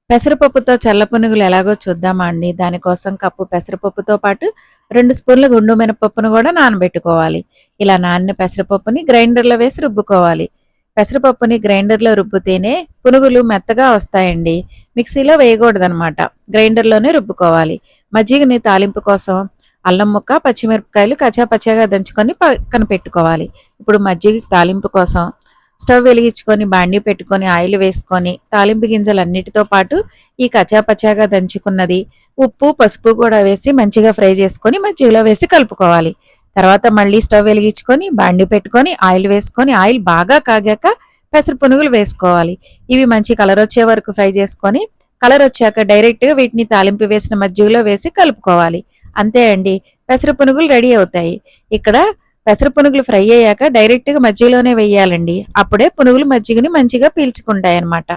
పెసరపప్పుతో చల్ల పునుగులు ఎలాగో చూద్దామా అండి. దానికోసం కప్పు పెసరపప్పుతో పాటు 2 స్పూన్ల గుండు మినపప్పును కూడా నానబెట్టుకోవాలి. ఇలా నానిన పెసరపప్పుని గ్రైండర్లో వేసి రుబ్బుకోవాలి. పెసరపప్పుని గ్రైండర్లో రుబ్బితేనే పునుగులు మెత్తగా వస్తాయండి. మిక్సీలో వేయకూడదనమాట. గ్రైండర్లోనే రుబ్బుకోవాలి. మజ్జిగని తాలింపు కోసం అల్లం ముక్క, పచ్చిమిరపకాయలు కచ్చాపచ్చాగా దంచుకొని పక్కన పెట్టుకోవాలి. ఇప్పుడు మజ్జిగ తాలింపు కోసం స్టవ్ వెలిగించుకొని బాండీ పెట్టుకొని ఆయిల్ వేసుకొని తాలింపు గింజలన్నిటితో పాటు ఈ కచ్చాపచ్చాగా దంచుకున్నది ఉప్పు పసుపు కూడా వేసి మంచిగా ఫ్రై చేసుకొని మజ్జిగలో వేసి కలుపుకోవాలి. తర్వాత మళ్ళీ స్టవ్ వెలిగించుకొని బాండీ పెట్టుకొని ఆయిల్ వేసుకొని ఆయిల్ బాగా కాగాక పెసర పునుగులు వేసుకోవాలి. ఇవి మంచి కలర్ వచ్చే వరకు ఫ్రై చేసుకొని కలర్ వచ్చాక డైరెక్ట్గా వీటిని తాలింపు వేసిన మజ్జిగలో వేసి కలుపుకోవాలి. అంతే అండి, పెసర పునుగులు రెడీ అవుతాయి. ఇక్కడ పెసర పునుగులు ఫ్రై అయ్యాక డైరెక్ట్గా మజ్జిగలోనే వేయాలండి. అప్పుడే పునుగులు మజ్జిగని మంచిగా పీల్చుకుంటాయి అన్నమాట.